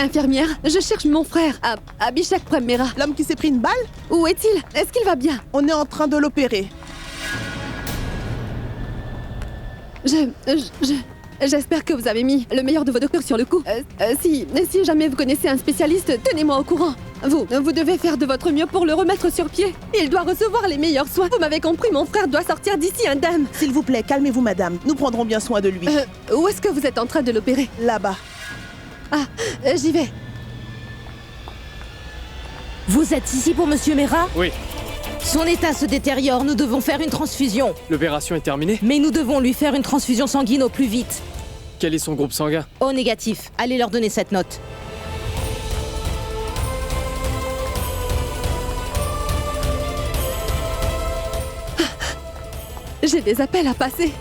Infirmière, je cherche mon frère, Abhishek Premera. L'homme qui s'est pris une balle? Où est-il? Est-ce qu'il va bien? On est en train de l'opérer. J'espère que vous avez mis le meilleur de vos docteurs sur le coup. Si jamais vous connaissez un spécialiste, tenez-moi au courant. Vous devez faire de votre mieux pour le remettre sur pied. Il doit recevoir les meilleurs soins. Vous m'avez compris, mon frère doit sortir d'ici indemne. S'il vous plaît, calmez-vous, madame. Nous prendrons bien soin de lui. Où est-ce que vous êtes en train de l'opérer? Là-bas. J'y vais. Vous êtes ici pour Monsieur Mera? Oui. Son état se détériore, nous devons faire une transfusion. L'opération est terminée? Mais nous devons lui faire une transfusion sanguine au plus vite. Quel est son groupe sanguin? O négatif. Allez leur donner cette note. J'ai des appels à passer.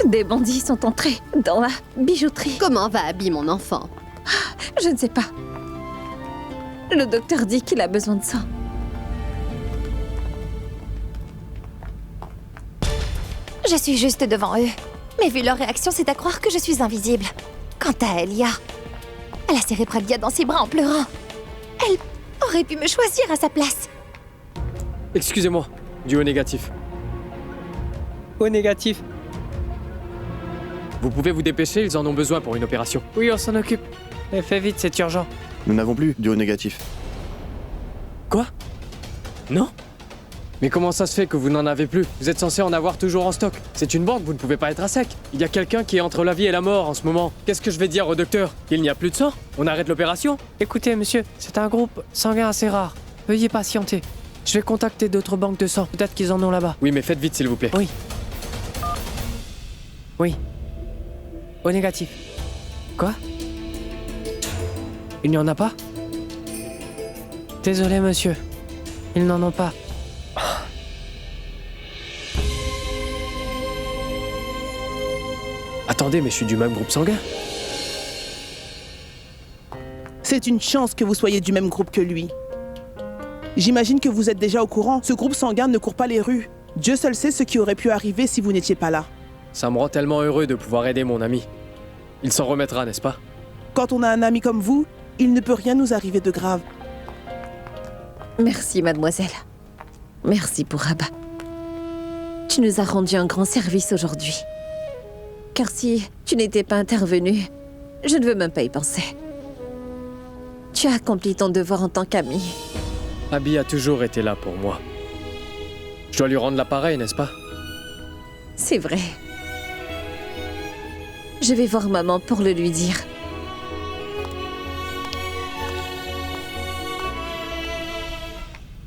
Des bandits sont entrés dans la bijouterie. Comment va Abby, mon enfant? Je ne sais pas. Le docteur dit qu'il a besoin de sang. Je suis juste devant eux. Mais vu leur réaction, c'est à croire que je suis invisible. Quant à Elia, elle a serré Pragya dans ses bras en pleurant. Elle aurait pu me choisir à sa place. Excusez-moi, du O négatif. O négatif. Vous pouvez vous dépêcher, ils en ont besoin pour une opération. Oui, on s'en occupe. Mais fais vite, c'est urgent. Nous n'avons plus du O négatif. Quoi? Non? Mais comment ça se fait que vous n'en avez plus? Vous êtes censé en avoir toujours en stock. C'est une banque, vous ne pouvez pas être à sec. Il y a quelqu'un qui est entre la vie et la mort en ce moment. Qu'est-ce que je vais dire au docteur? Il n'y a plus de sang? On arrête l'opération? Écoutez, monsieur, c'est un groupe sanguin assez rare. Veuillez patienter. Je vais contacter d'autres banques de sang. Peut-être qu'ils en ont là-bas. Oui, mais faites vite, s'il vous plaît. Oui. Oui. O négatif. Quoi? Il n'y en a pas? Désolé, monsieur. Ils n'en ont pas. Attendez, mais je suis du même groupe sanguin. C'est une chance que vous soyez du même groupe que lui. J'imagine que vous êtes déjà au courant. Ce groupe sanguin ne court pas les rues. Dieu seul sait ce qui aurait pu arriver si vous n'étiez pas là. Ça me rend tellement heureux de pouvoir aider mon ami. Il s'en remettra, n'est-ce pas? Quand on a un ami comme vous, il ne peut rien nous arriver de grave. Merci, mademoiselle. Merci pour Abba. Tu nous as rendu un grand service aujourd'hui. Car si tu n'étais pas intervenu, je ne veux même pas y penser. Tu as accompli ton devoir en tant qu'ami. Abby a toujours été là pour moi. Je dois lui rendre l'appareil, n'est-ce pas? C'est vrai. Je vais voir maman pour le lui dire.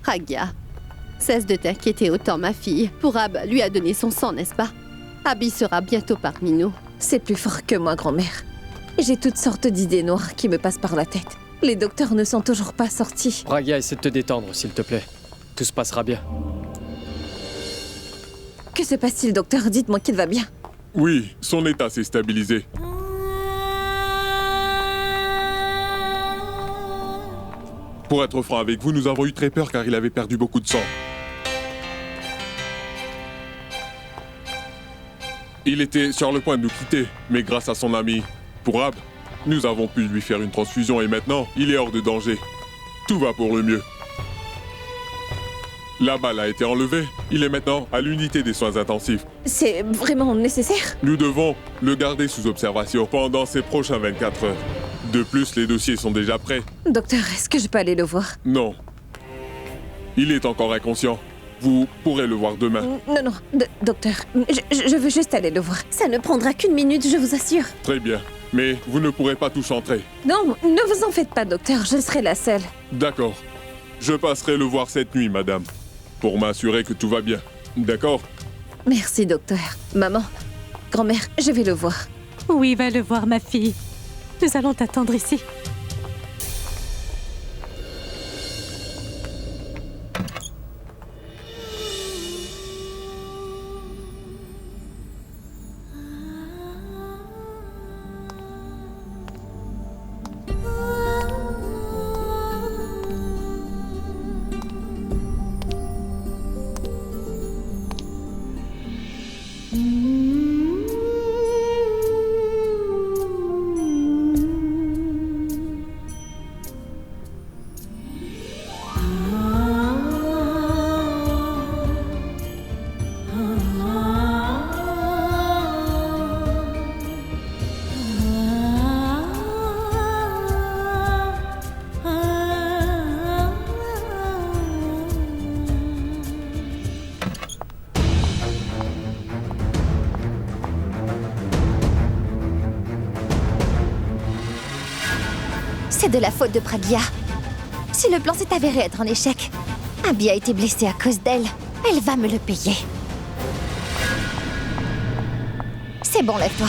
Pragya, cesse de t'inquiéter autant, ma fille. Pourab lui a donné son sang, n'est-ce pas? Abby sera bientôt parmi nous. C'est plus fort que moi, grand-mère. J'ai toutes sortes d'idées noires qui me passent par la tête. Les docteurs ne sont toujours pas sortis. Pragya, essaie de te détendre, s'il te plaît. Tout se passera bien. Que se passe-t-il, docteur? Dites-moi qu'il va bien. Oui, son état s'est stabilisé. Pour être franc avec vous, nous avons eu très peur car il avait perdu beaucoup de sang. Il était sur le point de nous quitter, mais grâce à son ami, Pourab, nous avons pu lui faire une transfusion et maintenant, il est hors de danger. Tout va pour le mieux. La balle a été enlevée. Il est maintenant à l'unité des soins intensifs. C'est vraiment nécessaire? Nous devons le garder sous observation pendant ces prochains 24 heures. De plus, les dossiers sont déjà prêts. Docteur, est-ce que je peux aller le voir? Non. Il est encore inconscient. Vous pourrez le voir demain. Non, docteur. Je veux juste aller le voir. Ça ne prendra qu'une minute, je vous assure. Très bien. Mais vous ne pourrez pas tous entrer. Non, ne vous en faites pas, docteur. Je serai la seule. D'accord. Je passerai le voir cette nuit, madame. Pour m'assurer que tout va bien. D'accord? Merci, docteur. Maman, grand-mère, je vais le voir. Oui, va le voir, ma fille. Nous allons t'attendre ici. C'est de la faute de Pragya. Si le plan s'est avéré être un échec, Abby a été blessée à cause d'elle. Elle va me le payer. C'est bon, lève-toi.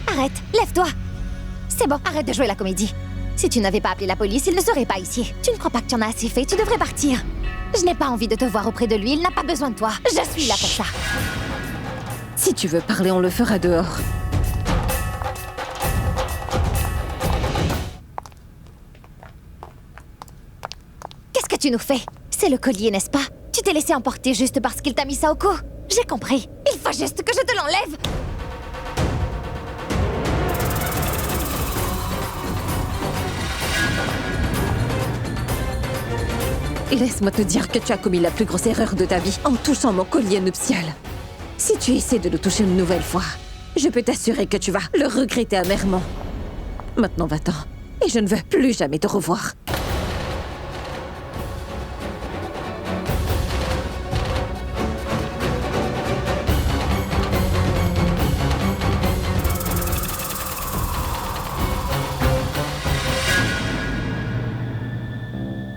Arrête, lève-toi. C'est bon, arrête de jouer la comédie. Si tu n'avais pas appelé la police, il ne serait pas ici. Tu ne crois pas que tu en as assez fait? Tu devrais partir. Je n'ai pas envie de te voir auprès de lui, il n'a pas besoin de toi. Je suis là pour ça. Si tu veux parler, on le fera dehors. Qu'est-ce que tu nous fais? C'est le collier, n'est-ce pas? Tu t'es laissé emporter juste parce qu'il t'a mis ça au cou? J'ai compris. Il faut juste que je te l'enlève. Laisse-moi te dire que tu as commis la plus grosse erreur de ta vie en touchant mon collier nuptial. Si tu essaies de le toucher une nouvelle fois, je peux t'assurer que tu vas le regretter amèrement. Maintenant, va-t'en. Et je ne veux plus jamais te revoir.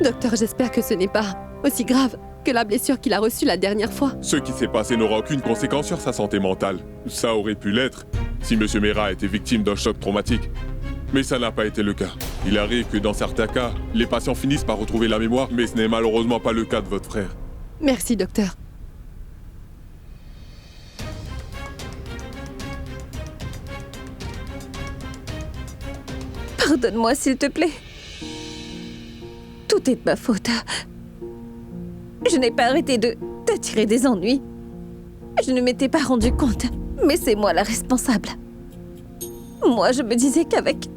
Docteur, j'espère que ce n'est pas aussi grave que la blessure qu'il a reçue la dernière fois. Ce qui s'est passé n'aura aucune conséquence sur sa santé mentale. Ça aurait pu l'être si M. Mera était victime d'un choc traumatique. Mais ça n'a pas été le cas. Il arrive que dans certains cas, les patients finissent par retrouver la mémoire, mais ce n'est malheureusement pas le cas de votre frère. Merci, docteur. Pardonne-moi, s'il te plaît. Tout est de ma faute. Je n'ai pas arrêté de t'attirer des ennuis. Je ne m'étais pas rendu compte, mais c'est moi la responsable. Moi, je me disais qu'avec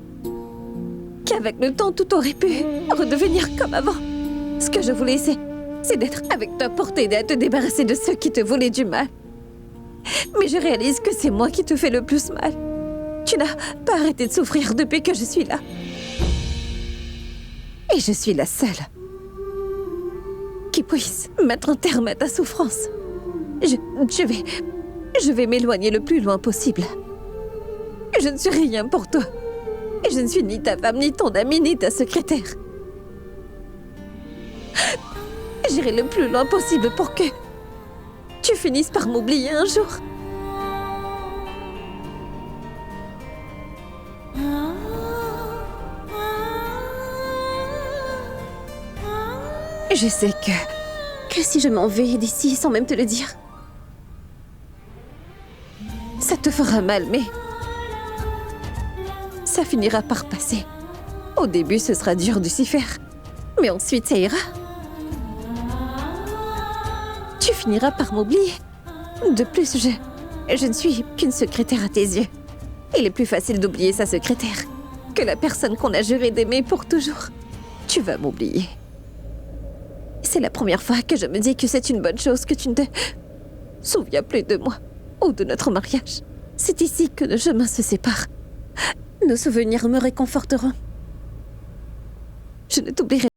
le temps, tout aurait pu redevenir comme avant. Ce que je voulais, c'est d'être avec toi pour t'aider à te débarrasser de ceux qui te voulaient du mal. Mais je réalise que c'est moi qui te fais le plus mal. Tu n'as pas arrêté de souffrir depuis que je suis là. Et je suis la seule qui puisse mettre un terme à ta souffrance. Je vais m'éloigner le plus loin possible. Je ne suis rien pour toi. Et je ne suis ni ta femme, ni ton amie, ni ta secrétaire. J'irai le plus loin possible pour que tu finisses par m'oublier un jour. Je sais que si je m'en vais d'ici sans même te le dire, ça te fera mal, mais ça finira par passer. Au début, ce sera dur de s'y faire, mais ensuite, ça ira. Tu finiras par m'oublier. De plus, je ne suis qu'une secrétaire à tes yeux. Il est plus facile d'oublier sa secrétaire que la personne qu'on a juré d'aimer pour toujours. Tu vas m'oublier. C'est la première fois que je me dis que c'est une bonne chose que tu ne te souviens plus de moi ou de notre mariage. C'est ici que nos chemins se séparent. Nos souvenirs me réconforteront. Je ne t'oublierai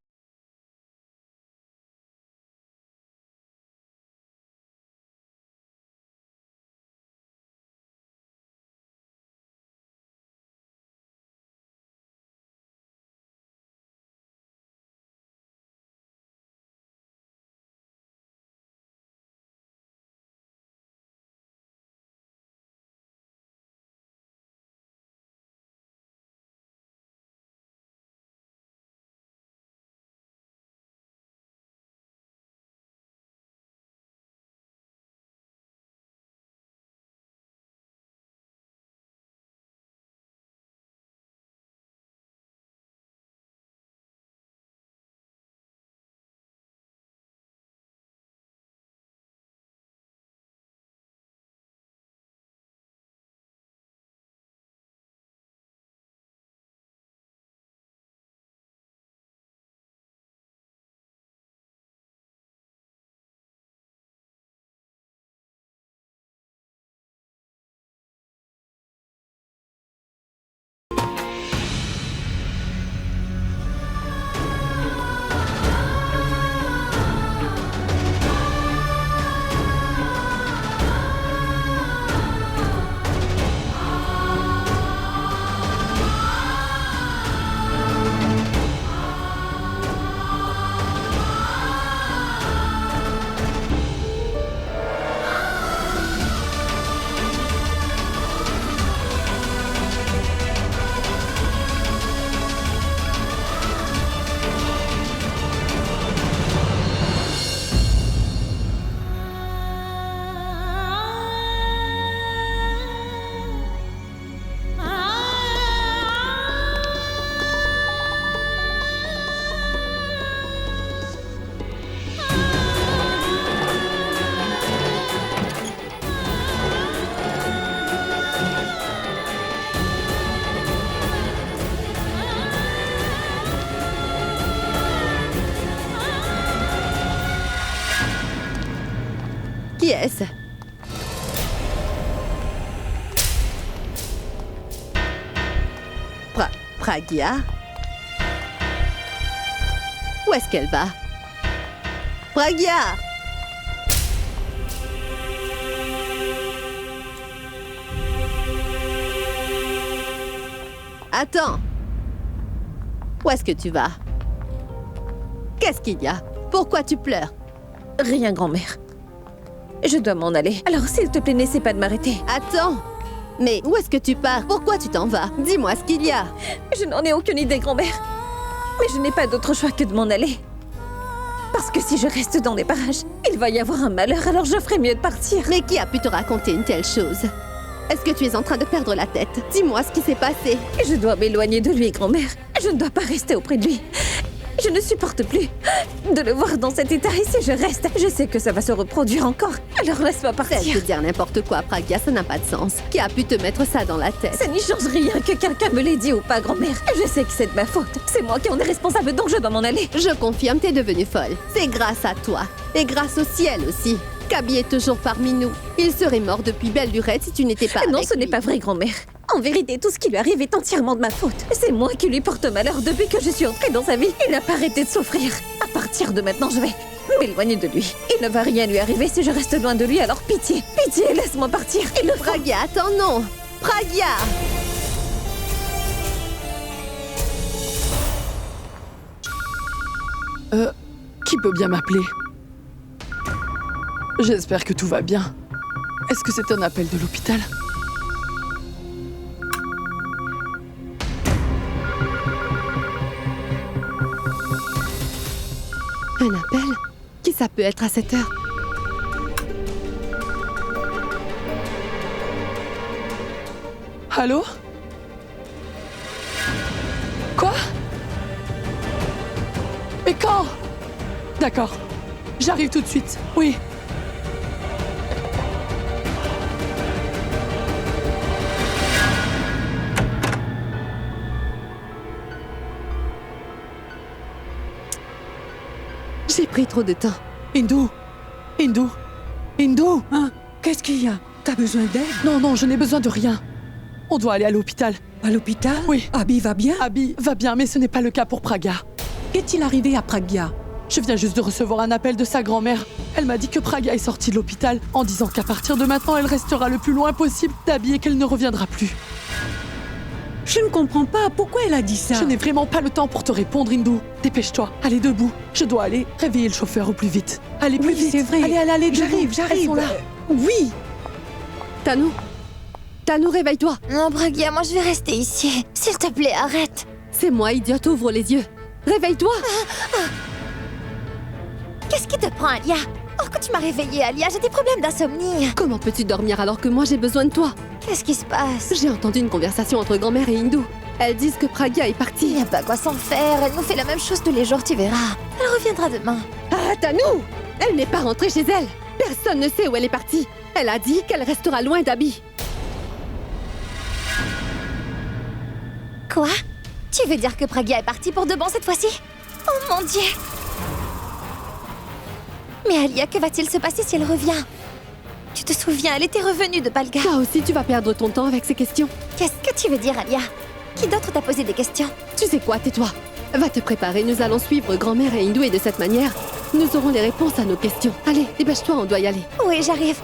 Qui est-ce? Pragya? Où est-ce qu'elle va? Pragya! Attends! Où est-ce que tu vas? Qu'est-ce qu'il y a? Pourquoi tu pleures? Rien, grand-mère. Je dois m'en aller. Alors, s'il te plaît, n'essaie pas de m'arrêter. Attends! Mais où est-ce que tu pars? Pourquoi tu t'en vas? Dis-moi ce qu'il y a. Je n'en ai aucune idée, grand-mère. Mais je n'ai pas d'autre choix que de m'en aller. Parce que si je reste dans les parages, il va y avoir un malheur, alors je ferais mieux de partir. Mais qui a pu te raconter une telle chose? Est-ce que tu es en train de perdre la tête? Dis-moi ce qui s'est passé. Je dois m'éloigner de lui, grand-mère. Je ne dois pas rester auprès de lui. Je ne supporte plus de le voir dans cet état. Et si je reste, je sais que ça va se reproduire encore. Alors laisse-moi Cesse partir. de dire n'importe quoi, Pragya, ça n'a pas de sens. Qui a pu te mettre ça dans la tête? Ça n'y change rien que quelqu'un me l'ait dit ou pas, grand-mère. Je sais que c'est de ma faute. C'est moi qui en ai responsable, donc je dois m'en aller. Je confirme, t'es devenue folle. C'est grâce à toi. Et grâce au ciel aussi. Kaby est toujours parmi nous. Il serait mort depuis belle lurette si tu n'étais pas Non, avec ce n'est lui. pas vrai, grand-mère. En vérité, tout ce qui lui arrive est entièrement de ma faute. C'est moi qui lui porte malheur depuis que je suis entrée dans sa vie. Il n'a pas arrêté de souffrir. À partir de maintenant, je vais m'éloigner de lui. Il ne va rien lui arriver si je reste loin de lui, alors pitié, pitié, laisse-moi partir. Il le fera. Pragya, attends, non! Pragya! Qui peut bien m'appeler? J'espère que tout va bien. Est-ce que c'est un appel de l'hôpital? Un appel? Qui ça peut être à cette heure? Allô? Quoi? Mais quand? D'accord. J'arrive tout de suite. Oui. J'ai pris trop de temps. Hindou! Hindou! Hindou! Hein? Qu'est-ce qu'il y a? T'as besoin d'aide? Non, non, je n'ai besoin de rien. On doit aller à l'hôpital. À l'hôpital? Oui. Abby va bien? Abby va bien, mais ce n'est pas le cas pour Pragya. Qu'est-il arrivé à Pragya? Je viens juste de recevoir un appel de sa grand-mère. Elle m'a dit que Pragya est sortie de l'hôpital en disant qu'à partir de maintenant, elle restera le plus loin possible d'Abby et qu'elle ne reviendra plus. Je ne comprends pas. Pourquoi elle a dit ça? Je n'ai vraiment pas le temps pour te répondre, Hindou. Dépêche-toi. Allez debout. Je dois aller réveiller le chauffeur au plus vite. Allez, plus Oui, vite. c'est vrai. Allez, debout. J'arrive. Elles sont là. Oui. Tanou, réveille-toi. Non, Pragya, moi je vais rester ici. S'il te plaît, arrête. C'est moi, idiote, ouvre les yeux. Réveille-toi. Qu'est-ce qui te prend, Alia? Oh, quand tu m'as réveillée, Alia, j'ai des problèmes d'insomnie. Comment peux-tu dormir alors que moi j'ai besoin de toi? Qu'est-ce qui se passe? J'ai entendu une conversation entre grand-mère et Hindou. Elles disent que Pragya est Il partie. n'y a pas quoi s'en faire. Elle nous fait la même chose tous les jours, tu verras. Elle reviendra demain. Ah, Tanou! Elle n'est pas rentrée chez elle. Personne ne sait où elle est partie. Elle a dit qu'elle restera loin d'Abby. Quoi? Tu veux dire que Pragya est partie pour de bon cette fois-ci? Oh mon Dieu! Mais Alia, que va-t-il se passer si elle revient? Tu te souviens, elle était revenue de Balga. Toi aussi, tu vas perdre ton temps avec ces questions. Qu'est-ce que tu veux dire, Alia? Qui d'autre t'a posé des questions? Tu sais quoi, tais-toi. Va te préparer, nous allons suivre grand-mère et Hindou et de cette manière, nous aurons les réponses à nos questions. Allez, dépêche-toi, on doit y aller. Oui, j'arrive.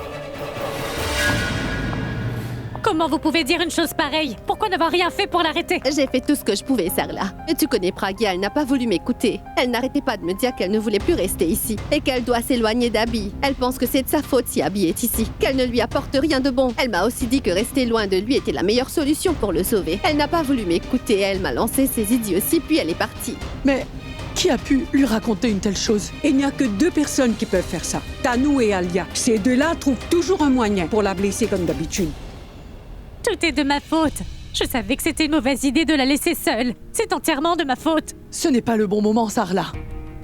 Comment vous pouvez dire une chose pareille? Pourquoi n'avoir rien fait pour l'arrêter? J'ai fait tout ce que je pouvais, Sarla. Et tu connais Pragya, elle n'a pas voulu m'écouter. Elle n'arrêtait pas de me dire qu'elle ne voulait plus rester ici et qu'elle doit s'éloigner d'Abby. Elle pense que c'est de sa faute si Abby est ici, qu'elle ne lui apporte rien de bon. Elle m'a aussi dit que rester loin de lui était la meilleure solution pour le sauver. Elle n'a pas voulu m'écouter, elle m'a lancé ses idioties, puis elle est partie. Mais qui a pu lui raconter une telle chose? Il n'y a que deux personnes qui peuvent faire ça. Tanou et Alia. Ces deux-là trouvent toujours un moyen pour la blesser comme d'habitude. Tout est de ma faute. Je savais que c'était une mauvaise idée de la laisser seule. C'est entièrement de ma faute. Ce n'est pas le bon moment, Sarla.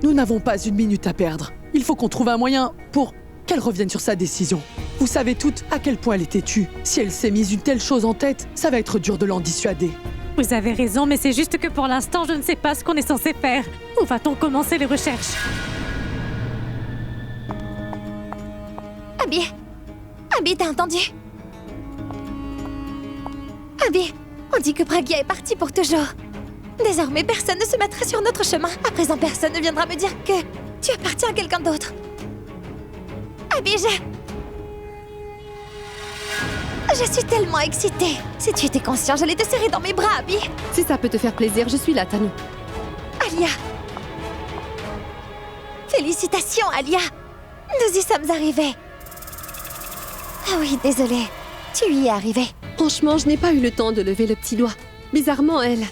Nous n'avons pas une minute à perdre. Il faut qu'on trouve un moyen pour qu'elle revienne sur sa décision. Vous savez toutes à quel point elle est têtue. Si elle s'est mise une telle chose en tête, ça va être dur de l'en dissuader. Vous avez raison, mais c'est juste que pour l'instant, je ne sais pas ce qu'on est censé faire. Où va-t-on commencer les recherches? Abby? Abby, t'as entendu? Abby, on dit que Pragya est partie pour toujours. Désormais, personne ne se mettra sur notre chemin. À présent, personne ne viendra me dire que tu appartiens à quelqu'un d'autre. Abby, je suis tellement excitée. Si tu étais conscient, j'allais te serrer dans mes bras, Abby. Si ça peut te faire plaisir, je suis là, Tanu. Alia. Félicitations, Alia. Nous y sommes arrivés. Ah oui, désolée. Tu y es arrivée. Franchement, je n'ai pas eu le temps de lever le petit doigt. Bizarrement, elle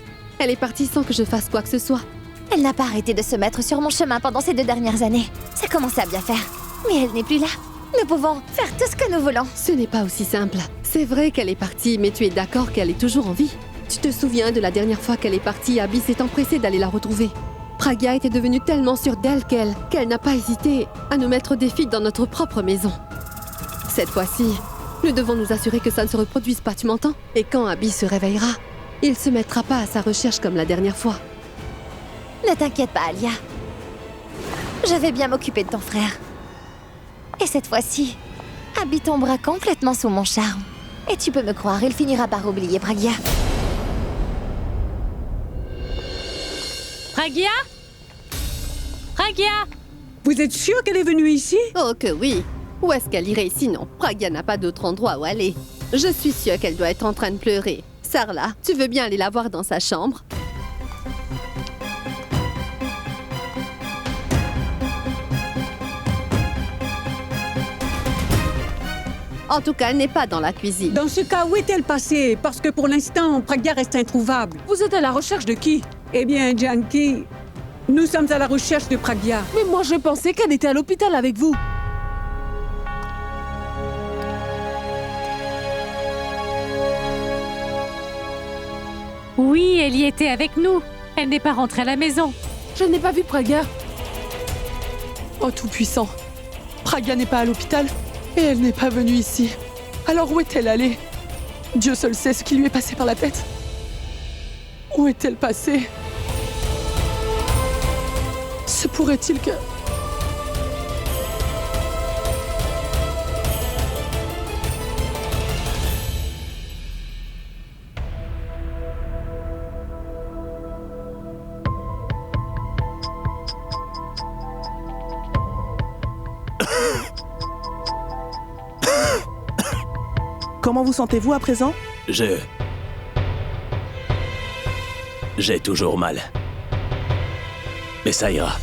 est partie sans que je fasse quoi que ce soit. Elle n'a pas arrêté de se mettre sur mon chemin pendant ces 2 dernières années. Ça commençait à bien faire. Mais elle n'est plus là. Nous pouvons faire tout ce que nous voulons. Ce n'est pas aussi simple. C'est vrai qu'elle est partie, mais tu es d'accord qu'elle est toujours en vie. Tu te souviens de la dernière fois qu'elle est partie, Abby s'est empressée d'aller la retrouver. Pragya était devenue tellement sûre d'elle qu'elle n'a pas hésité à nous mettre au défi dans notre propre maison. Cette fois-ci, nous devons nous assurer que ça ne se reproduise pas, tu m'entends? Et quand Abby se réveillera, il se mettra pas à sa recherche comme la dernière fois. Ne t'inquiète pas, Alia. Je vais bien m'occuper de ton frère. Et cette fois-ci, Abby tombera complètement sous mon charme. Et tu peux me croire, il finira par oublier Pragya. Pragya? Pragya? Vous êtes sûr qu'elle est venue ici? Oh que oui. Où est-ce qu'elle irait sinon? Pragya n'a pas d'autre endroit où aller. Je suis sûre qu'elle doit être en train de pleurer. Sarla, tu veux bien aller la voir dans sa chambre? En tout cas, elle n'est pas dans la cuisine. Dans ce cas, où est-elle passée? Parce que pour l'instant, Pragya reste introuvable. Vous êtes à la recherche de qui? Eh bien, Janki, nous sommes à la recherche de Pragya. Mais moi, je pensais qu'elle était à l'hôpital avec vous. Oui, elle y était avec nous. Elle n'est pas rentrée à la maison. Je n'ai pas vu Pragya. Oh Tout-Puissant. Pragya n'est pas à l'hôpital et elle n'est pas venue ici. Alors où est-elle allée? Dieu seul sait ce qui lui est passé par la tête. Où est-elle passée? Se pourrait-il que... Comment vous sentez-vous à présent? J'ai toujours mal. Mais ça ira.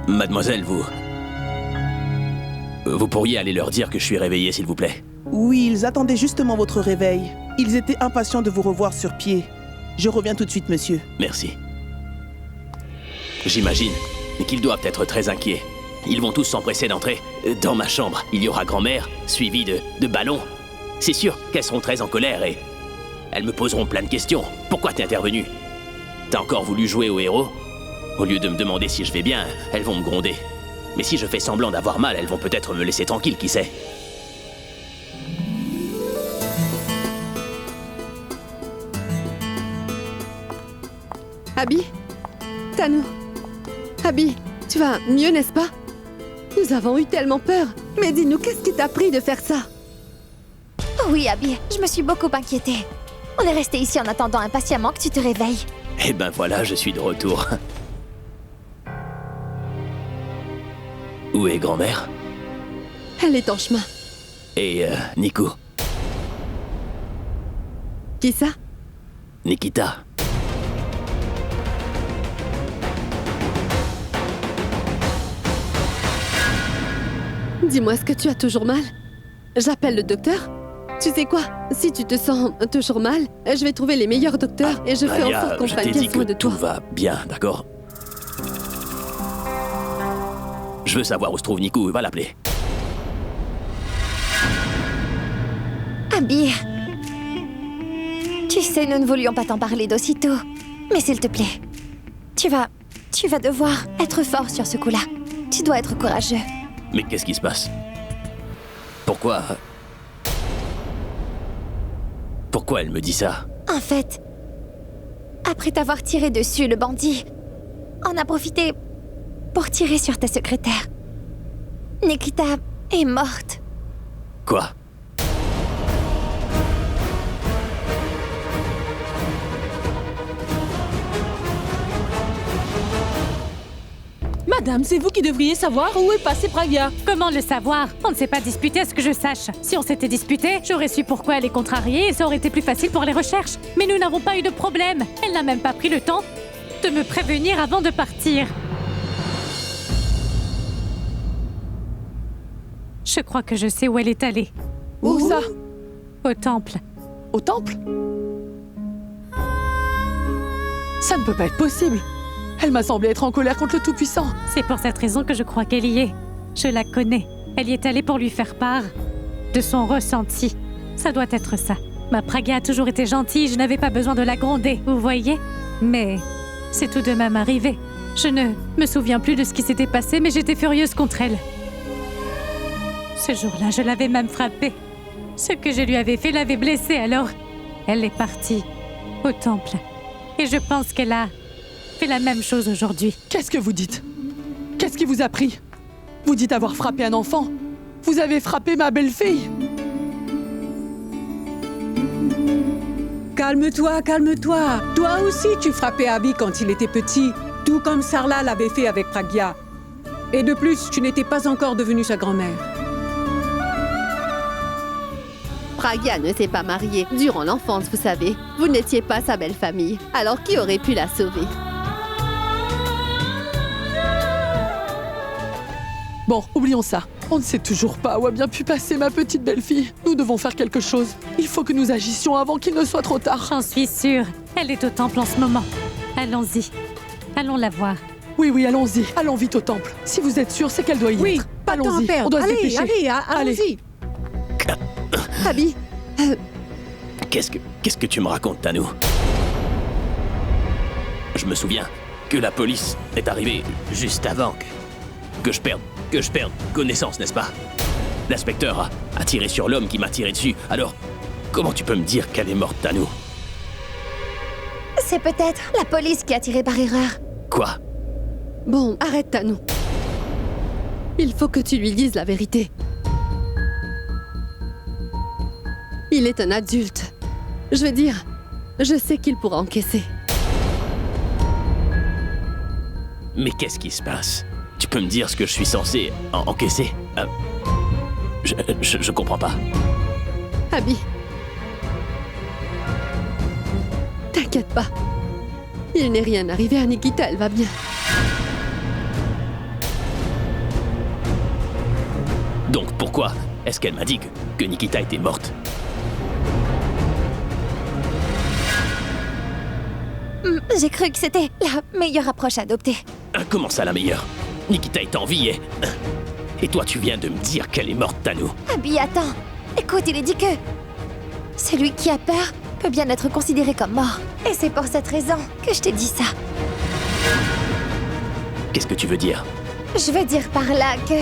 Mademoiselle, vous pourriez aller leur dire que je suis réveillé, s'il vous plaît. Oui, ils attendaient justement votre réveil. Ils étaient impatients de vous revoir sur pied. Je reviens tout de suite, monsieur. Merci. J'imagine qu'ils doivent être très inquiets. Ils vont tous s'empresser d'entrer. Dans ma chambre, il y aura grand-mère, suivie de ballons. C'est sûr qu'elles seront très en colère et... elles me poseront plein de questions. Pourquoi t'es intervenu? T'as encore voulu jouer au héros? Au lieu de me demander si je vais bien, elles vont me gronder. Mais si je fais semblant d'avoir mal, elles vont peut-être me laisser tranquille, qui sait? Abby? Tanu? Abby, tu vas mieux, n'est-ce pas? Nous avons eu tellement peur. Mais dis-nous, qu'est-ce qui t'a pris de faire ça? Oh oui, Abby, je me suis beaucoup inquiétée. On est resté ici en attendant impatiemment que tu te réveilles. Eh ben voilà, je suis de retour. Où est grand-mère? Elle est en chemin. Et Nico? Qui ça? Nikita. Dis-moi, est-ce que tu as toujours mal? J'appelle le docteur? Tu sais quoi? Si tu te sens toujours mal, je vais trouver les meilleurs docteurs et je fais en sorte qu'on prenne bien soin de toi. Tout va bien, d'accord? Je veux savoir où se trouve Nico, va l'appeler. Abby. Tu sais, nous ne voulions pas t'en parler d'aussitôt. Mais s'il te plaît, tu vas devoir être fort sur ce coup-là. Tu dois être courageux. Mais qu'est-ce qui se passe? Pourquoi elle me dit ça? En fait, après t'avoir tiré dessus, le bandit en a profité pour tirer sur ta secrétaire. Nikita est morte. Quoi? Madame, c'est vous qui devriez savoir où est passée Pragya. Comment le savoir? On ne s'est pas disputé à ce que je sache. Si on s'était disputé, j'aurais su pourquoi elle est contrariée et ça aurait été plus facile pour les recherches. Mais nous n'avons pas eu de problème. Elle n'a même pas pris le temps de me prévenir avant de partir. Je crois que je sais où elle est allée. Où ça? Au temple. Au temple? Ça ne peut pas être possible. Elle m'a semblé être en colère contre le Tout-Puissant. C'est pour cette raison que je crois qu'elle y est. Je la connais. Elle y est allée pour lui faire part de son ressenti. Ça doit être ça. Ma Pragya a toujours été gentille, je n'avais pas besoin de la gronder, vous voyez? Mais c'est tout de même arrivé. Je ne me souviens plus de ce qui s'était passé, mais j'étais furieuse contre elle. Ce jour-là, je l'avais même frappée. Ce que je lui avais fait l'avait blessée, alors elle est partie au temple. Et je pense qu'elle a fait la même chose aujourd'hui. Qu'est-ce que vous dites? Qu'est-ce qui vous a pris? Vous dites avoir frappé un enfant? Vous avez frappé ma belle-fille? Calme-toi, calme-toi. Toi aussi, tu frappais Abby quand il était petit, tout comme Sarla l'avait fait avec Pragya. Et de plus, tu n'étais pas encore devenue sa grand-mère. Pragya ne s'est pas mariée durant l'enfance, vous savez. Vous n'étiez pas sa belle famille. Alors qui aurait pu la sauver? Bon, oublions ça. On ne sait toujours pas où a bien pu passer ma petite belle-fille. Nous devons faire quelque chose. Il faut que nous agissions avant qu'il ne soit trop tard. J'en suis sûre. Elle est au temple en ce moment. Allons-y. Allons la voir. Oui, allons-y. Allons vite au temple. Si vous êtes sûr, c'est qu'elle doit y Oui, être. pas de temps à Allons-y, perdre. on doit se Allez, dépêcher. allons-y. Abby, Qu'est-ce que tu me racontes, Tanou? Je me souviens que la police est arrivée juste avant que je perde connaissance, n'est-ce pas? L'inspecteur a tiré sur l'homme qui m'a tiré dessus. Alors, comment tu peux me dire qu'elle est morte, Tanou? C'est peut-être la police qui a tiré par erreur. Quoi? bon, arrête, Tanou. Il faut que tu lui dises la vérité. Il est un adulte. Je veux dire, je sais qu'il pourra encaisser. Mais qu'est-ce qui se passe? Tu peux me dire ce que je suis censé encaisser? Je comprends pas. Abby. T'inquiète pas. Il n'est rien arrivé à Nikita, elle va bien. Donc pourquoi est-ce qu'elle m'a dit que Nikita était morte? J'ai cru que c'était la meilleure approche à adopter. Comment ça, la meilleure? Nikita est en vie et toi, tu viens de me dire qu'elle est morte, Tanou. Abby, attends. Écoute, il est dit que celui qui a peur peut bien être considéré comme mort. Et c'est pour cette raison que je t'ai dit ça. Qu'est-ce que tu veux dire? Je veux dire par là que...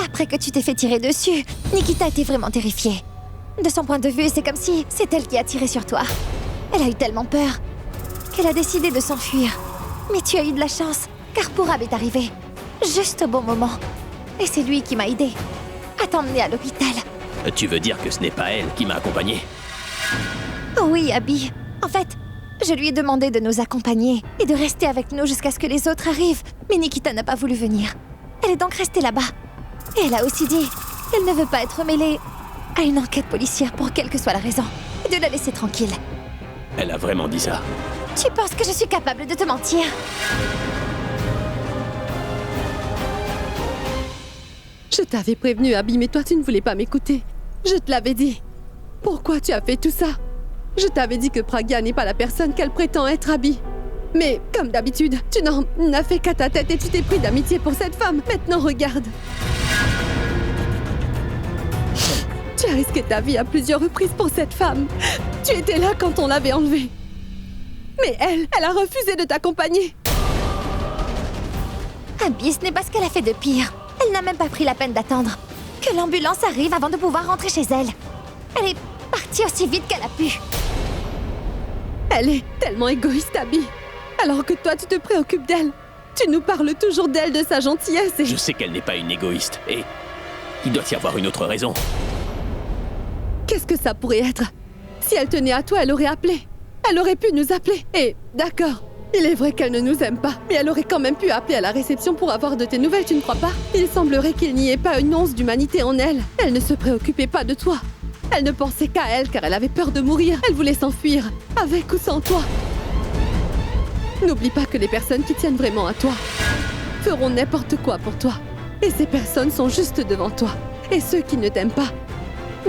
Après que tu t'es fait tirer dessus, Nikita était vraiment terrifiée. De son point de vue, c'est comme si c'est elle qui a tiré sur toi. Elle a eu tellement peur qu'elle a décidé de s'enfuir. Mais tu as eu de la chance, car Purab est arrivé, juste au bon moment. Et c'est lui qui m'a aidé à t'emmener à l'hôpital. Tu veux dire que ce n'est pas elle qui m'a accompagné? Oui, Abby. En fait, je lui ai demandé de nous accompagner et de rester avec nous jusqu'à ce que les autres arrivent. Mais Nikita n'a pas voulu venir. Elle est donc restée là-bas. Et elle a aussi dit qu'elle ne veut pas être mêlée à une enquête policière pour quelle que soit la raison. Et de la laisser tranquille. Elle a vraiment dit ça? Tu penses que je suis capable de te mentir? Je t'avais prévenu, Abby, mais toi, tu ne voulais pas m'écouter. Je te l'avais dit. Pourquoi tu as fait tout ça? Je t'avais dit que Pragya n'est pas la personne qu'elle prétend être, Abby. Mais, comme d'habitude, tu n'en as fait qu'à ta tête et tu t'es pris d'amitié pour cette femme. Maintenant, regarde. Tu as risqué ta vie à plusieurs reprises pour cette femme. Tu étais là quand on l'avait enlevée. Mais elle a refusé de t'accompagner. Abby, ce n'est pas ce qu'elle a fait de pire. Elle n'a même pas pris la peine d'attendre que l'ambulance arrive avant de pouvoir rentrer chez elle. Elle est partie aussi vite qu'elle a pu. Elle est tellement égoïste, Abby. Alors que toi, tu te préoccupes d'elle. Tu nous parles toujours d'elle, de sa gentillesse et... Je sais qu'elle n'est pas une égoïste, et il doit y avoir une autre raison. Qu'est-ce que ça pourrait être? Si elle tenait à toi, elle aurait appelé. Elle aurait pu nous appeler. Et d'accord, il est vrai qu'elle ne nous aime pas, mais elle aurait quand même pu appeler à la réception pour avoir de tes nouvelles, tu ne crois pas? Il semblerait qu'il n'y ait pas une once d'humanité en elle. Elle ne se préoccupait pas de toi. Elle ne pensait qu'à elle car elle avait peur de mourir. Elle voulait s'enfuir, avec ou sans toi. N'oublie pas que les personnes qui tiennent vraiment à toi feront n'importe quoi pour toi. Et ces personnes sont juste devant toi. Et ceux qui ne t'aiment pas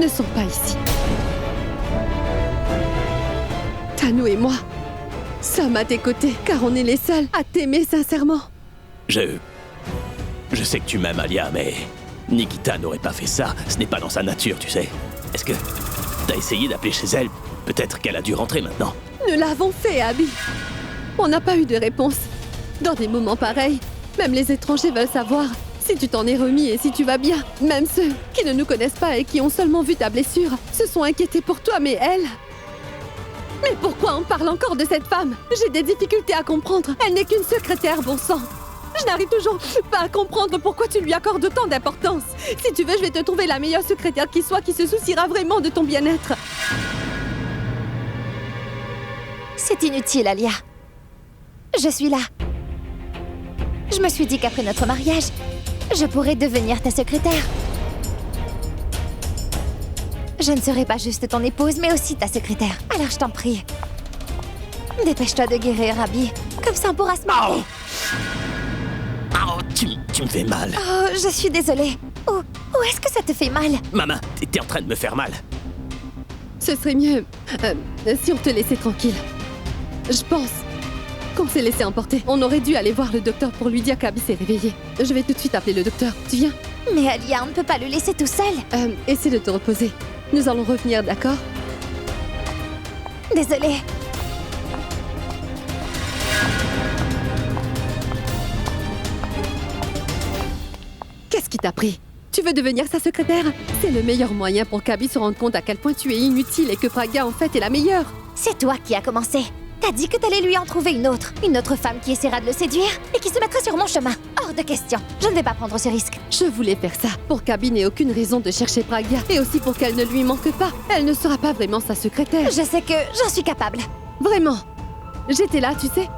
ne sont pas ici. Tanou et moi sommes à tes côtés, car on est les seuls à t'aimer sincèrement. Je sais que tu m'aimes, Alia, mais Nikita n'aurait pas fait ça. Ce n'est pas dans sa nature, tu sais. Est-ce que t'as essayé d'appeler chez elle? Peut-être qu'elle a dû rentrer maintenant. Nous l'avons fait, Abby. On n'a pas eu de réponse. Dans des moments pareils, même les étrangers veulent savoir si tu t'en es remis et si tu vas bien. Même ceux qui ne nous connaissent pas et qui ont seulement vu ta blessure se sont inquiétés pour toi, mais elle... Mais pourquoi on parle encore de cette femme? J'ai des difficultés à comprendre. Elle n'est qu'une secrétaire, bon sang. Je n'arrive toujours pas à comprendre pourquoi tu lui accordes autant d'importance. Si tu veux, je vais te trouver la meilleure secrétaire qui soit, qui se souciera vraiment de ton bien-être. C'est inutile, Alia. Je suis là. Je me suis dit qu'après notre mariage, je pourrais devenir ta secrétaire. Je ne serai pas juste ton épouse, mais aussi ta secrétaire. Alors je t'en prie. Dépêche-toi de guérir, Abby. Comme ça, on pourra se marier. Oh, tu me fais mal. Oh, je suis désolée. Où est-ce que ça te fait mal? Maman, t'es en train de me faire mal. Ce serait mieux si on te laissait tranquille. Je pense qu'on s'est laissé emporter. On aurait dû aller voir le docteur pour lui dire qu'Abby s'est réveillée. Je vais tout de suite appeler le docteur. Tu viens? Mais Alia, on ne peut pas le laisser tout seul. Essaie de te reposer. Nous allons revenir, d'accord? Désolée. Qu'est-ce qui t'a pris? Tu veux devenir sa secrétaire? C'est le meilleur moyen pour qu'Abby se rende compte à quel point tu es inutile et que Pragya, en fait, est la meilleure. C'est toi qui as commencé. T'as dit que t'allais lui en trouver une autre femme qui essaiera de le séduire et qui se mettra sur mon chemin. Hors de question. Je ne vais pas prendre ce risque. Je voulais faire ça pour qu'Abby n'ait aucune raison de chercher Pragya et aussi pour qu'elle ne lui manque pas. Elle ne sera pas vraiment sa secrétaire. Je sais que j'en suis capable. Vraiment. J'étais là, tu sais.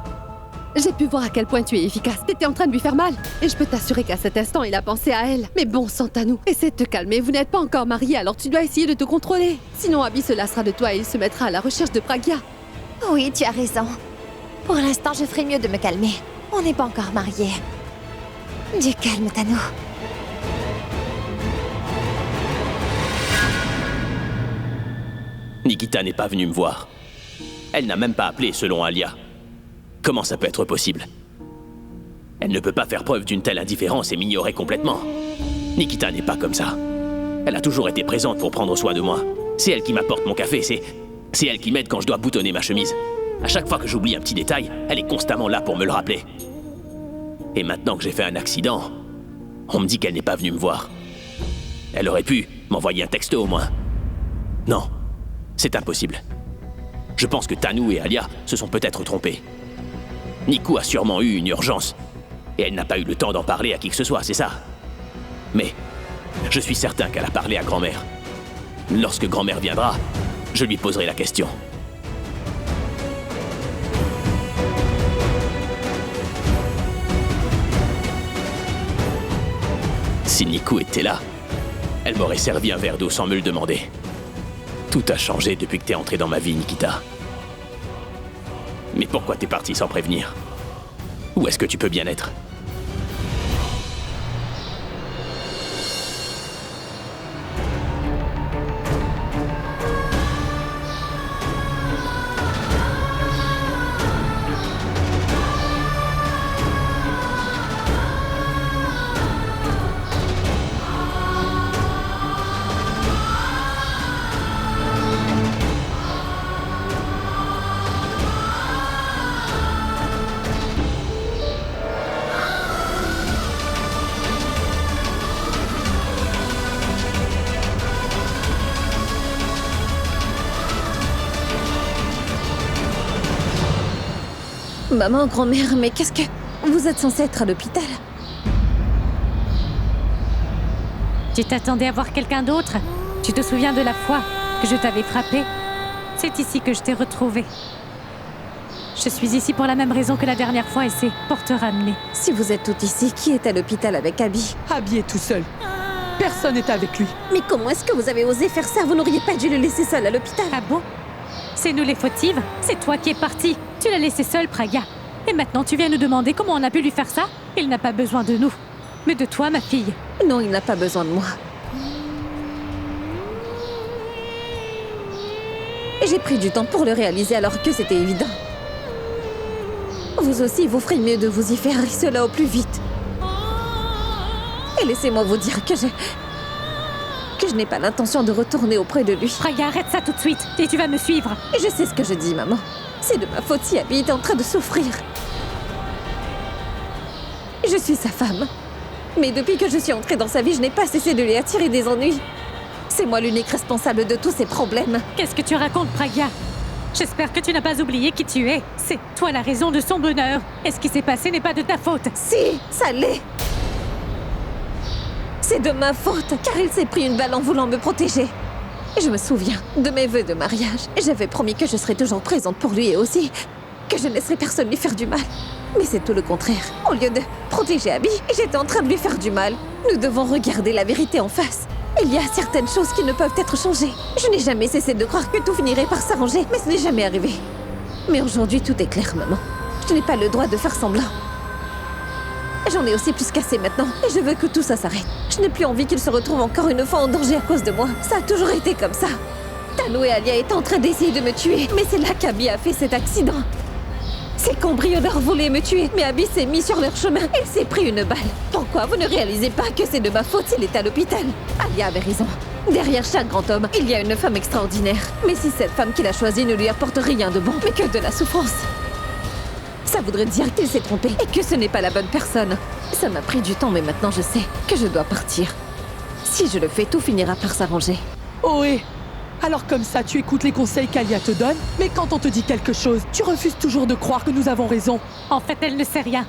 J'ai pu voir à quel point tu es efficace. T'étais en train de lui faire mal. Et je peux t'assurer qu'à cet instant, il a pensé à elle. Mais bon, sang à nous. Essaie de te calmer. Vous n'êtes pas encore mariés, alors tu dois essayer de te contrôler. Sinon, Abby se lassera de toi et il se mettra à la recherche de Pragya. Oui, tu as raison. Pour l'instant, je ferai mieux de me calmer. On n'est pas encore mariés. Du calme, Tanou. Nikita n'est pas venue me voir. Elle n'a même pas appelé, selon Alia. Comment ça peut être possible? Elle ne peut pas faire preuve d'une telle indifférence et m'ignorer complètement. Nikita n'est pas comme ça. Elle a toujours été présente pour prendre soin de moi. C'est elle qui m'apporte mon café, c'est elle qui m'aide quand je dois boutonner ma chemise. À chaque fois que j'oublie un petit détail, elle est constamment là pour me le rappeler. Et maintenant que j'ai fait un accident, on me dit qu'elle n'est pas venue me voir. Elle aurait pu m'envoyer un texto au moins. Non, c'est impossible. Je pense que Tanou et Alia se sont peut-être trompés. Nikou a sûrement eu une urgence, et elle n'a pas eu le temps d'en parler à qui que ce soit, c'est ça. Mais je suis certain qu'elle a parlé à grand-mère. Lorsque grand-mère viendra, je lui poserai la question. Si Nikou était là, elle m'aurait servi un verre d'eau sans me le demander. Tout a changé depuis que t'es entré dans ma vie, Nikita. Mais pourquoi t'es parti sans prévenir? Où est-ce que tu peux bien être? Maman, grand-mère, mais qu'est-ce que... Vous êtes censée être à l'hôpital. Tu t'attendais à voir quelqu'un d'autre? Tu te souviens de la fois que je t'avais frappé? C'est ici que je t'ai retrouvé. Je suis ici pour la même raison que la dernière fois et c'est pour te ramener. Si vous êtes toutes ici, qui est à l'hôpital avec Abby? Abby est tout seul. Personne n'est avec lui. Mais comment est-ce que vous avez osé faire ça? Vous n'auriez pas dû le laisser seul à l'hôpital. Ah bon? C'est nous les fautives? C'est toi qui es partie. Tu l'as laissé seul, Pragya. Et maintenant tu viens nous demander comment on a pu lui faire ça? Il n'a pas besoin de nous. Mais de toi, ma fille. Non, il n'a pas besoin de moi. Et j'ai pris du temps pour le réaliser alors que c'était évident. Vous aussi, vous ferez mieux de vous y faire et cela au plus vite. Et laissez-moi vous dire que je n'ai pas l'intention de retourner auprès de lui. Pragya, arrête ça tout de suite et tu vas me suivre. Et je sais ce que je dis, maman. C'est de ma faute si Abby est en train de souffrir. Je suis sa femme. Mais depuis que je suis entrée dans sa vie, je n'ai pas cessé de lui attirer des ennuis. C'est moi l'unique responsable de tous ces problèmes. Qu'est-ce que tu racontes, Pragya? J'espère que tu n'as pas oublié qui tu es. C'est toi la raison de son bonheur. Et ce qui s'est passé n'est pas de ta faute. Si, ça l'est. C'est de ma faute, car il s'est pris une balle en voulant me protéger. Je me souviens de mes vœux de mariage. J'avais promis que je serais toujours présente pour lui et aussi que je ne laisserais personne lui faire du mal. Mais c'est tout le contraire. Au lieu de protéger Abby, j'étais en train de lui faire du mal. Nous devons regarder la vérité en face. Il y a certaines choses qui ne peuvent être changées. Je n'ai jamais cessé de croire que tout finirait par s'arranger, mais ce n'est jamais arrivé. Mais aujourd'hui, tout est clair, maman. Je n'ai pas le droit de faire semblant. J'en ai aussi plus qu'assez maintenant, et je veux que tout ça s'arrête. Je n'ai plus envie qu'il se retrouve encore une fois en danger à cause de moi. Ça a toujours été comme ça. Tano et Alia étaient en train d'essayer de me tuer, mais c'est là qu'Abby a fait cet accident. Ces cambrioleurs voulaient me tuer, mais Abby s'est mis sur leur chemin. Il s'est pris une balle. Pourquoi vous ne réalisez pas que c'est de ma faute s'il est à l'hôpital? Alia avait raison. Derrière chaque grand homme, il y a une femme extraordinaire. Mais si cette femme qu'il a choisie ne lui apporte rien de bon, mais que de la souffrance, ça voudrait dire qu'il s'est trompé et que ce n'est pas la bonne personne. Ça m'a pris du temps, mais maintenant je sais que je dois partir. Si je le fais, tout finira par s'arranger. Ohé! Alors comme ça, tu écoutes les conseils qu'Alia te donne, mais quand on te dit quelque chose, tu refuses toujours de croire que nous avons raison. En fait, elle ne sait rien.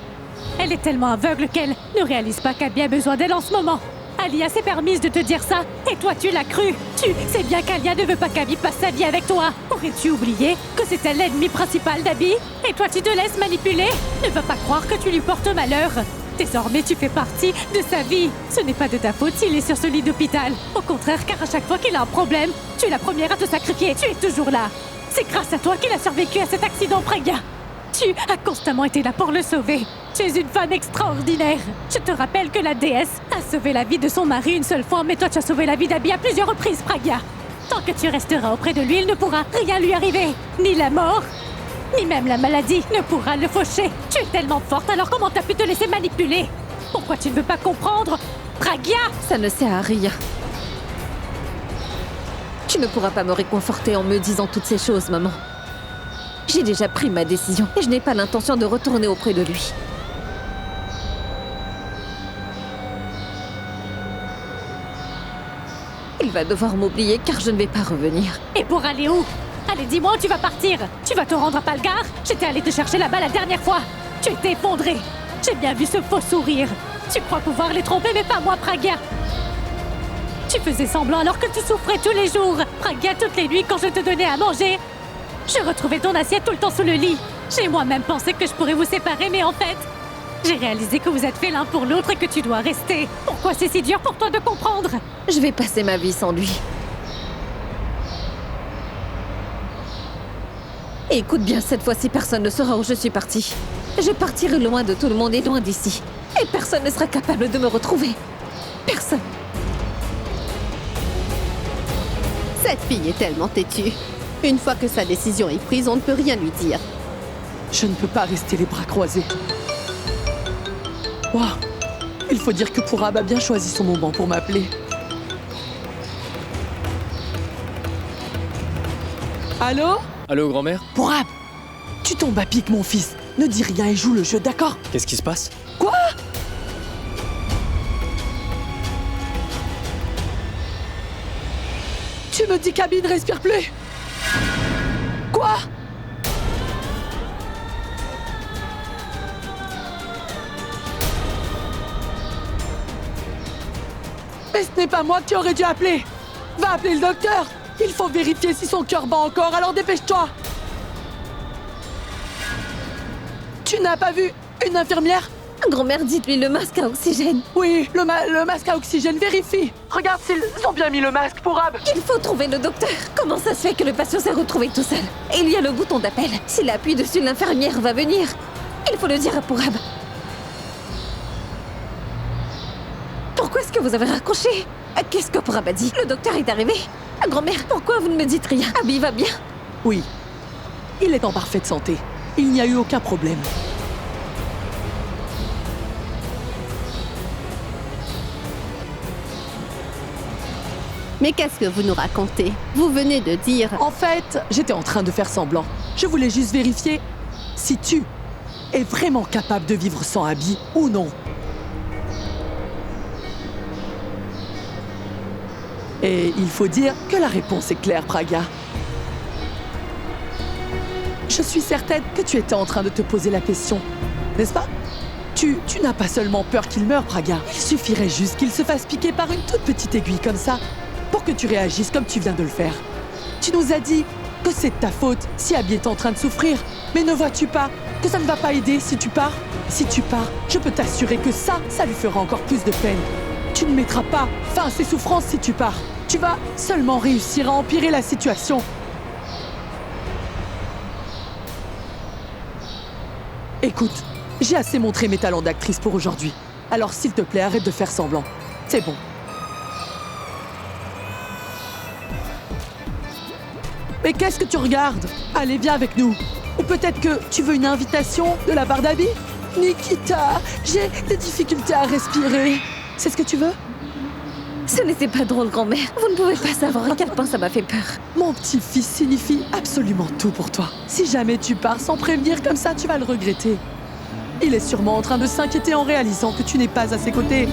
Elle est tellement aveugle qu'elle ne réalise pas qu'Abby a besoin d'elle en ce moment. Alia s'est permise de te dire ça, et toi tu l'as cru. Tu sais bien qu'Alia ne veut pas qu'Abby passe sa vie avec toi. Aurais-tu oublié que c'était l'ennemi principal d'Abby? Et toi tu te laisses manipuler? Ne va pas croire que tu lui portes malheur. Désormais, tu fais partie de sa vie. Ce n'est pas de ta faute s'il est sur ce lit d'hôpital. Au contraire, car à chaque fois qu'il a un problème, tu es la première à te sacrifier. Tu es toujours là. C'est grâce à toi qu'il a survécu à cet accident, Pragya. Tu as constamment été là pour le sauver. Tu es une femme extraordinaire. Je te rappelle que la déesse a sauvé la vie de son mari une seule fois, mais toi tu as sauvé la vie d'Abby à plusieurs reprises, Pragya. Tant que tu resteras auprès de lui, il ne pourra rien lui arriver. Ni la mort, ni même la maladie ne pourra le faucher. Tu es tellement forte, alors comment t'as pu te laisser manipuler? Pourquoi tu ne veux pas comprendre, Pragya? Ça ne sert à rien. Tu ne pourras pas me réconforter en me disant toutes ces choses, maman. J'ai déjà pris ma décision et je n'ai pas l'intention de retourner auprès de lui. Il va devoir m'oublier car je ne vais pas revenir. Et pour aller où? Allez, dis-moi où tu vas partir. Tu vas te rendre à Palgar? J'étais allée te chercher là-bas la dernière fois. Tu étais effondrée. J'ai bien vu ce faux sourire. Tu crois pouvoir les tromper, mais pas moi, Pragya. Tu faisais semblant alors que tu souffrais tous les jours. Pragya, toutes les nuits quand je te donnais à manger, je retrouvais ton assiette tout le temps sous le lit. J'ai moi-même pensé que je pourrais vous séparer, mais en fait, j'ai réalisé que vous êtes faits l'un pour l'autre et que tu dois rester. Pourquoi c'est si dur pour toi de comprendre? Je vais passer ma vie sans lui. Et écoute bien, cette fois-ci, personne ne saura où je suis partie. Je partirai loin de tout le monde et loin d'ici. Et personne ne sera capable de me retrouver. Personne. Cette fille est tellement têtue. Une fois que sa décision est prise, on ne peut rien lui dire. Je ne peux pas rester les bras croisés. Waouh! Il faut dire que Pourab a bien choisi son moment pour m'appeler. Allô? Allô, grand-mère? Pourab! Tu tombes à pic, mon fils. Ne dis rien et joue le jeu, d'accord? Qu'est-ce qui se passe? Quoi? Tu me dis qu'Abby ne respire plus? Quoi? Mais ce n'est pas moi qui aurais dû appeler. Va appeler le docteur. Il faut vérifier si son cœur bat encore, alors dépêche-toi. Tu n'as pas vu une infirmière? Grand-mère, dites-lui le masque à oxygène. Oui, le masque à oxygène, vérifie. Regarde s'ils ont bien mis le masque pour Ab. Il faut trouver le docteur. Comment ça se fait que le patient s'est retrouvé tout seul? Il y a le bouton d'appel. S'il appuie dessus, l'infirmière va venir. Il faut le dire à Pourab. Pourquoi est-ce que vous avez raccroché? Qu'est-ce que Pourab a dit? Le docteur est arrivé. Grand-mère, pourquoi vous ne me dites rien? Abby va bien? Oui, il est en parfaite santé. Il n'y a eu aucun problème. Mais qu'est-ce que vous nous racontez? Vous venez de dire... En fait, j'étais en train de faire semblant. Je voulais juste vérifier si tu es vraiment capable de vivre sans Abby ou non. Et il faut dire que la réponse est claire, Pragya. Je suis certaine que tu étais en train de te poser la question, n'est-ce pas? Tu n'as pas seulement peur qu'il meure, Pragya. Il suffirait juste qu'il se fasse piquer par une toute petite aiguille comme ça pour que tu réagisses comme tu viens de le faire. Tu nous as dit que c'est de ta faute si Abby est en train de souffrir. Mais ne vois-tu pas que ça ne va pas aider si tu pars? Si tu pars, je peux t'assurer que ça lui fera encore plus de peine. Tu ne mettras pas fin à ses souffrances si tu pars. Tu vas seulement réussir à empirer la situation. Écoute, j'ai assez montré mes talents d'actrice pour aujourd'hui. Alors s'il te plaît, arrête de faire semblant. C'est bon. Mais qu'est-ce que tu regardes? Allez, viens avec nous. Ou peut-être que tu veux une invitation de la part d'Abby? Nikita, j'ai des difficultés à respirer. C'est ce que tu veux? Ce n'était pas drôle, grand-mère. Vous ne pouvez pas savoir à quel point ça m'a fait peur. Mon petit-fils signifie absolument tout pour toi. Si jamais tu pars sans prévenir comme ça, tu vas le regretter. Il est sûrement en train de s'inquiéter en réalisant que tu n'es pas à ses côtés.